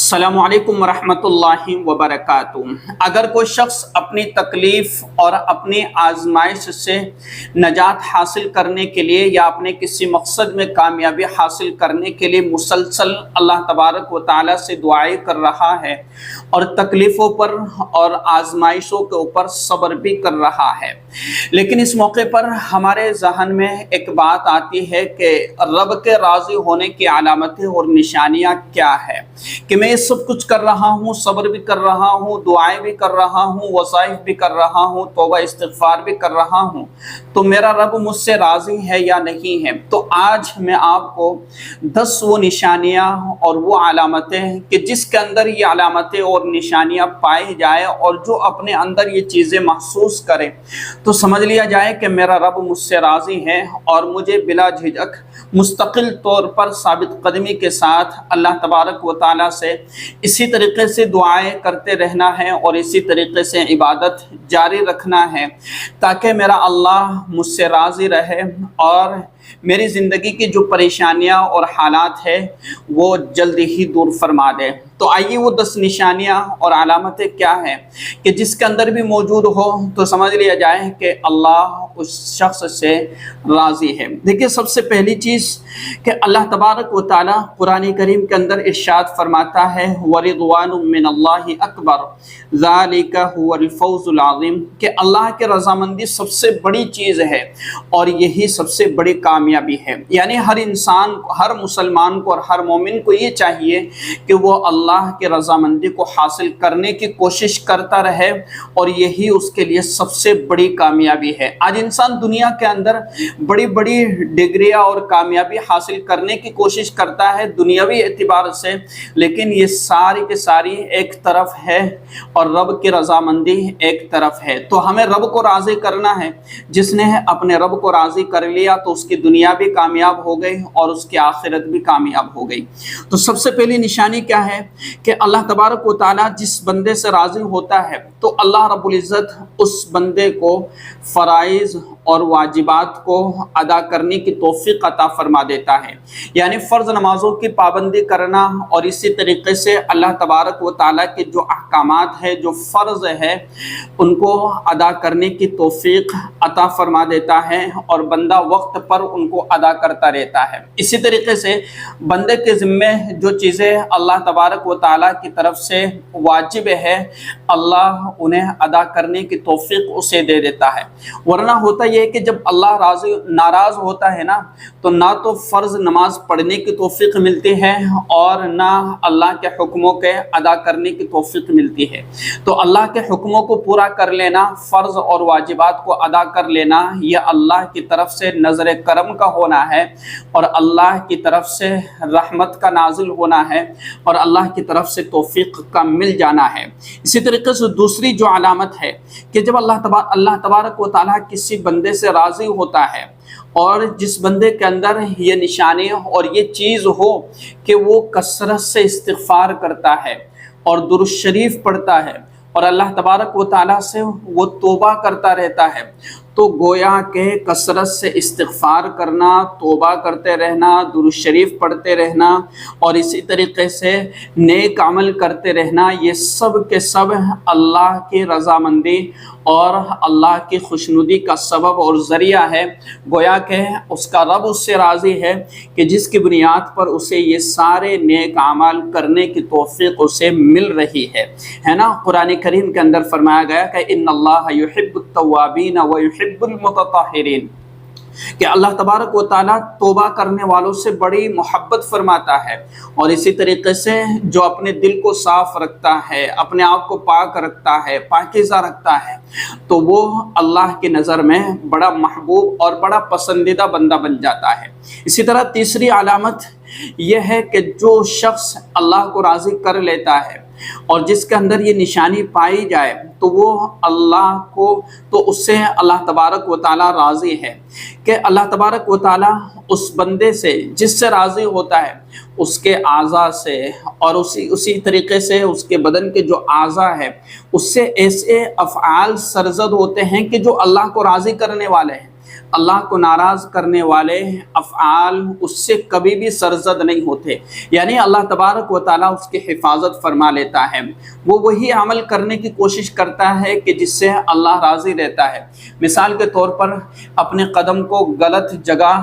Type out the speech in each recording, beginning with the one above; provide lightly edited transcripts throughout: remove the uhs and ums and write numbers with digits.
السلام علیکم ورحمۃ اللہ وبرکاتہ۔ اگر کوئی شخص اپنی تکلیف اور اپنی آزمائش سے نجات حاصل کرنے کے لیے یا اپنے کسی مقصد میں کامیابی حاصل کرنے کے لیے مسلسل اللہ تبارک و تعالیٰ سے دعائیں کر رہا ہے اور تکلیفوں پر اور آزمائشوں کے اوپر صبر بھی کر رہا ہے، لیکن اس موقع پر ہمارے ذہن میں ایک بات آتی ہے کہ رب کے راضی ہونے کی علامتیں اور نشانیاں کیا ہے کہ میں یہ سب کچھ کر رہا ہوں، صبر بھی کر رہا ہوں، دعائیں بھی کر رہا ہوں، وظائف بھی کر رہا ہوں، توبہ استغفار بھی کر رہا ہوں، تو میرا رب مجھ سے راضی ہے یا نہیں ہے۔ تو آج میں آپ کو 10 وہ نشانیاں اور وہ علامتیں کہ جس کے اندر یہ علامتیں اور نشانیاں پائی جائے اور جو اپنے اندر یہ چیزیں محسوس کرے تو سمجھ لیا جائے کہ میرا رب مجھ سے راضی ہے اور مجھے بلا جھجک مستقل طور پر ثابت قدمی کے ساتھ اللہ تبارک و تعالیٰ سے اسی طریقے سے دعائیں کرتے رہنا ہے اور اسی طریقے سے عبادت جاری رکھنا ہے تاکہ میرا اللہ مجھ سے راضی رہے اور میری زندگی کی جو پریشانیاں اور حالات ہیں وہ جلدی ہی دور فرما دے۔ تو آئیے وہ 10 نشانیاں اور علامتیں کیا ہیں کہ جس کے اندر بھی موجود ہو تو سمجھ لیا جائے کہ اللہ اس شخص سے راضی ہے۔ دیکھیے، سب سے پہلی چیز کہ اللہ تبارک و تعالیٰ قرآن کریم کے اندر ارشاد فرماتا ہے وَرِضْوَانٌ مِّنَ اللَّهِ أَكْبَرُ ذَلِكَ هُوَ الْفَوْزُ الْعَظِيمُ کہ اللہ کے رضامندی سب سے بڑی چیز ہے اور یہی سب سے بڑی کامیابی ہے۔ یعنی ہر انسان، ہر مسلمان کو اور ہر مومن کو یہ چاہیے کہ وہ اللہ کے رضامندی کو حاصل کرنے کی کوشش کرتا رہے اور یہی اس کے لیے سب سے بڑی کامیابی ہے۔ آج انسان دنیا کے اندر بڑی بڑی ڈگریاں اور کامیابی حاصل کرنے کی کوشش کرتا ہے دنیاوی اعتبار سے، لیکن یہ ساری کے ساری ایک طرف ہے اور رب کی رضامندی ایک طرف ہے۔ تو ہمیں رب کو راضی کرنا ہے۔ جس نے اپنے رب کو راضی کر لیا تو اس کی دنیا بھی کامیاب ہو گئی اور اس کی آخرت بھی کامیاب ہو گئی۔ تو سب سے پہلی نشانی کیا ہے کہ اللہ تبارک و تعالیٰ جس بندے سے راضی ہوتا ہے تو اللہ رب العزت اس بندے کو فرائض اور واجبات کو ادا کرنے کی توفیق عطا فرما دیتا ہے۔ یعنی فرض نمازوں کی پابندی کرنا اور اسی طریقے سے اللہ تبارک و تعالیٰ کے جو احکامات ہیں، جو فرض ہے، ان کو ادا کرنے کی توفیق عطا فرما دیتا ہے اور بندہ وقت پر ان کو ادا کرتا رہتا ہے۔ اسی طریقے سے بندے کے ذمے جو چیزیں اللہ تبارک و تعالیٰ کی طرف سے واجب ہے، اللہ انہیں ادا کرنے کی توفیق اسے دے دیتا ہے۔ ورنہ ہوتا یہ کہ جب اللہ ناراض ہوتا ہے نا تو نہ تو فرض نماز پڑھنے کی توفیق ملتی ہے اور نہ اللہ کے حکموں کے ادا کرنے کی توفیق ملتی ہے۔ تو اللہ کے حکموں کو پورا کر لینا، فرض اور واجبات کو ادا کر لینا، یہ اللہ کی طرف سے نظر کرم کا ہونا ہے اور اللہ کی طرف سے رحمت کا نازل ہونا ہے اور اللہ کی طرف سے توفیق کا مل جانا ہے۔ اسی طریقے سے دوسری جو علامت ہے کہ جب اللہ تبارک و تعالیٰ کسی بندے سے راضی ہوتا ہے اور جس بندے کے اندر یہ نشانی اور یہ چیز ہو کہ وہ کثرت سے استغفار کرتا ہے اور درود شریف پڑھتا ہے اور اللہ تبارک و تعالیٰ سے وہ توبہ کرتا رہتا ہے، تو گویا کہ کثرت سے استغفار کرنا، توبہ کرتے رہنا، درود شریف پڑھتے رہنا اور اسی طریقے سے نیک عمل کرتے رہنا، یہ سب کے سب اللہ کی رضامندی اور اللہ کی خوشنودی کا سبب اور ذریعہ ہے۔ گویا کہ اس کا رب اس سے راضی ہے کہ جس کی بنیاد پر اسے یہ سارے نیک اعمال کرنے کی توفیق اسے مل رہی ہے نا۔ قرآن کریم کے اندر فرمایا گیا کہ ان اللہ یحب التوابین ویحب المتطہرین کہ اللہ تبارک و تعالیٰ توبہ کرنے والوں سے بڑی محبت فرماتا ہے اور اسی طریقے سے جو اپنے دل کو صاف رکھتا ہے، اپنے آپ کو پاک رکھتا ہے، پاکیزہ رکھتا ہے، تو وہ اللہ کی نظر میں بڑا محبوب اور بڑا پسندیدہ بندہ بن جاتا ہے۔ اسی طرح تیسری علامت یہ ہے کہ جو شخص اللہ کو راضی کر لیتا ہے اور جس کے اندر یہ نشانی پائی جائے تو وہ اللہ کو، تو اس سے اللہ تبارک و تعالیٰ راضی ہے کہ اللہ تبارک و تعالیٰ اس بندے سے جس سے راضی ہوتا ہے اس کے اعضاء سے اور اسی طریقے سے اس کے بدن کے جو اعضاء ہے اس سے ایسے افعال سرزد ہوتے ہیں کہ جو اللہ کو راضی کرنے والے ہیں۔ اللہ کو ناراض کرنے والے افعال اس سے کبھی بھی سرزد نہیں ہوتے، یعنی اللہ تبارک و تعالیٰ اس کی حفاظت فرما لیتا ہے۔ وہ وہی عمل کرنے کی کوشش کرتا ہے کہ جس سے اللہ راضی رہتا ہے۔ مثال کے طور پر اپنے قدم کو غلط جگہ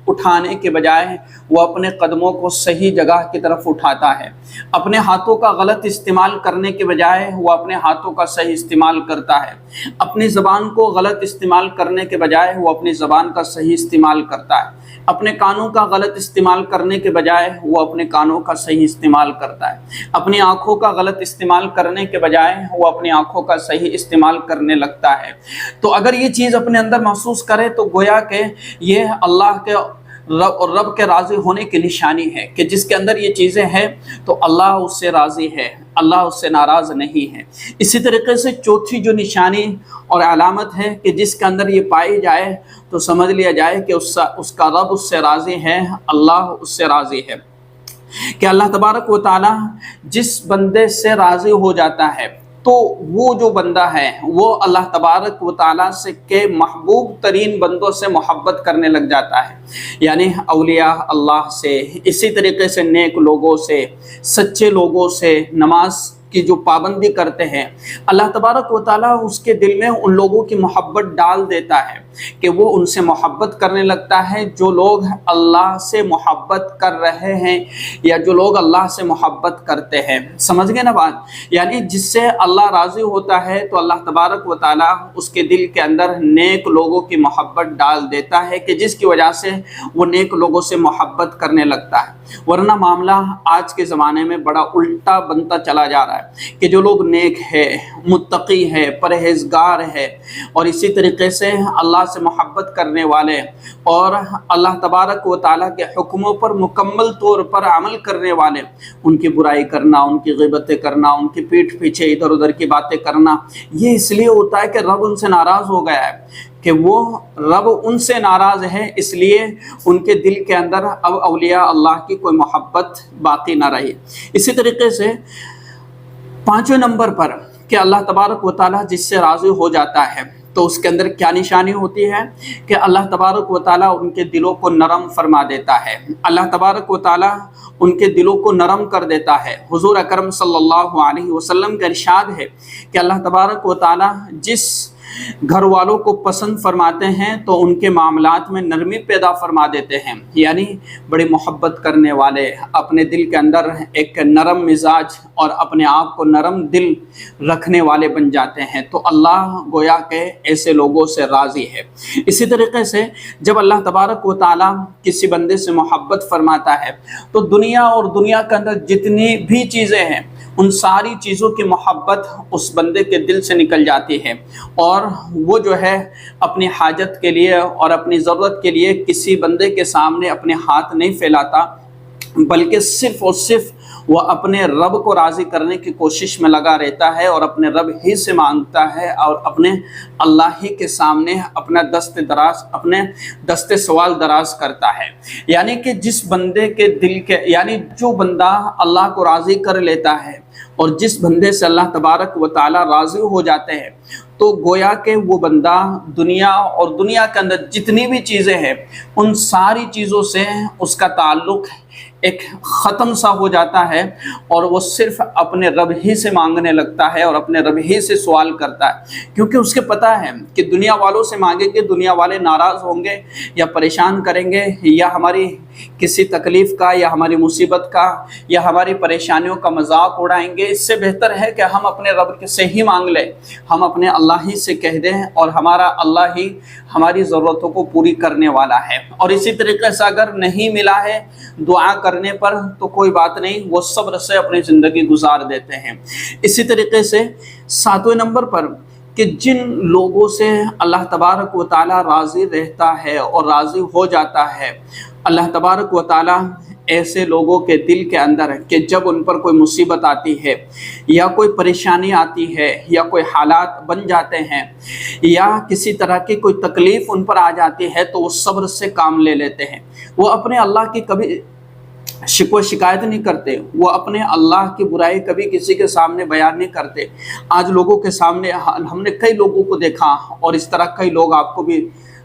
اٹھانے کے بجائے وہ اپنے قدموں کو صحیح جگہ کی طرف اٹھاتا ہے، اپنے ہاتھوں کا غلط استعمال کرنے کے بجائے وہ اپنے ہاتھوں کا صحیح استعمال کرتا ہے، اپنی زبان کو غلط استعمال کرنے کے بجائے وہ اپنی زبان کا صحیح استعمال کرتا ہے، اپنے کانوں کا غلط استعمال کرنے کے بجائے وہ اپنے کانوں کا صحیح استعمال کرتا ہے، اپنی آنکھوں کا غلط استعمال کرنے کے بجائے وہ اپنی آنکھوں کا صحیح استعمال کرنے لگتا ہے۔ تو اگر یہ چیز اپنے اندر محسوس کرے تو گویا کہ یہ اللہ کے رب کے راضی ہونے کی نشانی ہے کہ جس کے اندر یہ چیزیں ہیں تو اللہ اس سے راضی ہے، اللہ اس سے ناراض نہیں ہے۔ اسی طریقے سے چوتھی جو نشانی اور علامت ہے کہ جس کے اندر یہ پائی جائے تو سمجھ لیا جائے کہ اس کا رب اس سے راضی ہے، اللہ اس سے راضی ہے، کہ اللہ تبارک و تعالی جس بندے سے راضی ہو جاتا ہے تو وہ جو بندہ ہے وہ اللہ تبارک و تعالیٰ سے کے محبوب ترین بندوں سے محبت کرنے لگ جاتا ہے، یعنی اولیاء اللہ سے، اسی طریقے سے نیک لوگوں سے، سچے لوگوں سے، نماز کی جو پابندی کرتے ہیں، اللہ تبارک و تعالیٰ اس کے دل میں ان لوگوں کی محبت ڈال دیتا ہے کہ وہ ان سے محبت کرنے لگتا ہے جو لوگ اللہ سے محبت کر رہے ہیں یا جو لوگ اللہ سے محبت کرتے ہیں۔ سمجھ گئے نا بات؟ یعنی جس سے اللہ راضی ہوتا ہے تو اللہ تبارک و تعالیٰ اس کے دل کے اندر نیک لوگوں کی محبت ڈال دیتا ہے کہ جس کی وجہ سے وہ نیک لوگوں سے محبت کرنے لگتا ہے۔ ورنہ معاملہ آج کے زمانے میں بڑا الٹا بنتا چلا جا رہا ہے کہ جو لوگ نیک ہے، متقی ہے، پرہیزگار ہے اور اسی طریقے سے اللہ سے محبت کرنے والے اور اللہ تبارک و تعالیٰ کے حکموں پر مکمل طور پر عمل کرنے والے، ان کی برائی کرنا، ان کی غیبتیں کرنا، ان کی پیٹھ پیچھے ادھر ادھر کی باتیں کرنا، یہ اس لیے ہوتا ہے کہ رب ان سے ناراض ہو گیا ہے، کہ وہ رب ان سے ناراض ہے، اس لیے ان کے دل کے اندر اب اولیاء اللہ کی کوئی محبت باقی نہ رہی۔ اسی طریقے سے پانچویں نمبر پر کہ اللہ تبارک و تعالیٰ جس سے راضی ہو جاتا ہے تو اس کے اندر کیا نشانی ہوتی ہے کہ اللہ تبارک و تعالیٰ ان کے دلوں کو نرم فرما دیتا ہے، اللہ تبارک و تعالیٰ ان کے دلوں کو نرم کر دیتا ہے۔ حضور اکرم صلی اللہ علیہ وسلم کا ارشاد ہے کہ اللہ تبارک و تعالیٰ جس گھر والوں کو پسند فرماتے ہیں تو ان کے معاملات میں نرمی پیدا فرما دیتے ہیں، یعنی بڑی محبت کرنے والے، اپنے دل کے اندر ایک نرم مزاج اور اپنے آپ کو نرم دل رکھنے والے بن جاتے ہیں، تو اللہ گویا کہ ایسے لوگوں سے راضی ہے۔ اسی طریقے سے جب اللہ تبارک و تعالیٰ کسی بندے سے محبت فرماتا ہے تو دنیا اور دنیا کے اندر جتنی بھی چیزیں ہیں ان ساری چیزوں کی محبت اس بندے کے دل سے نکل جاتی ہے اور وہ جو ہے اپنی حاجت کے لیے اور اپنی ضرورت کے لیے کسی بندے کے سامنے اپنے ہاتھ نہیں پھیلاتا، بلکہ صرف اور صرف وہ اپنے رب کو راضی کرنے کی کوشش میں لگا رہتا ہے اور اپنے رب ہی سے مانگتا ہے اور اپنے اللہ ہی کے سامنے اپنا دست سوال دراز کرتا ہے۔ یعنی کہ جس بندے کے دل کے یعنی جو بندہ اللہ کو راضی کر لیتا ہے اور جس بندے سے اللہ تبارک و تعالیٰ راضی ہو جاتے ہیں تو گویا کہ وہ بندہ دنیا اور دنیا کے اندر جتنی بھی چیزیں ہیں ان ساری چیزوں سے اس کا تعلق ایک ختم سا ہو جاتا ہے اور وہ صرف اپنے رب ہی سے مانگنے لگتا ہے اور اپنے رب ہی سے سوال کرتا ہے، کیونکہ اس کے پتہ ہے کہ دنیا والوں سے مانگیں گے دنیا والے ناراض ہوں گے یا پریشان کریں گے یا ہماری کسی تکلیف کا یا ہماری مصیبت کا یا ہماری پریشانیوں کا مذاق اڑائیں گے۔ اس سے بہتر ہے کہ ہم اپنے رب سے ہی مانگ لیں، ہم اپنے اللہ ہی سے کہہ دیں اور ہمارا اللہ ہی ہماری ضرورتوں کو پوری کرنے والا ہے۔ اور اسی طریقے سے اگر نہیں ملا ہے دعا کرنے پر تو کوئی بات نہیں، وہ صبر سے اپنی زندگی گزار دیتے ہیں۔ اسی طریقے سے ساتویں نمبر پر کہ جن لوگوں سے اللہ تبارک و تعالیٰ راضی رہتا ہے اور راضی ہو جاتا ہے، اللہ تبارک و تعالیٰ ایسے لوگوں کے دل کے اندر کہ جب ان پر کوئی مصیبت آتی ہے یا کوئی پریشانی آتی ہے یا کوئی حالات بن جاتے ہیں یا کسی طرح کی کوئی تکلیف ان پر آ جاتی ہے تو وہ صبر سے کام لے لیتے ہیں، وہ اپنے اللہ کی کبھی شکوہ شکایت نہیں کرتے، وہ اپنے اللہ کی برائی کبھی کسی کے سامنے بیان نہیں کرتے۔ آج لوگوں کے سامنے ہم نے کئی لوگوں کو دیکھا اور اس طرح کئی لوگ آپ کو بھی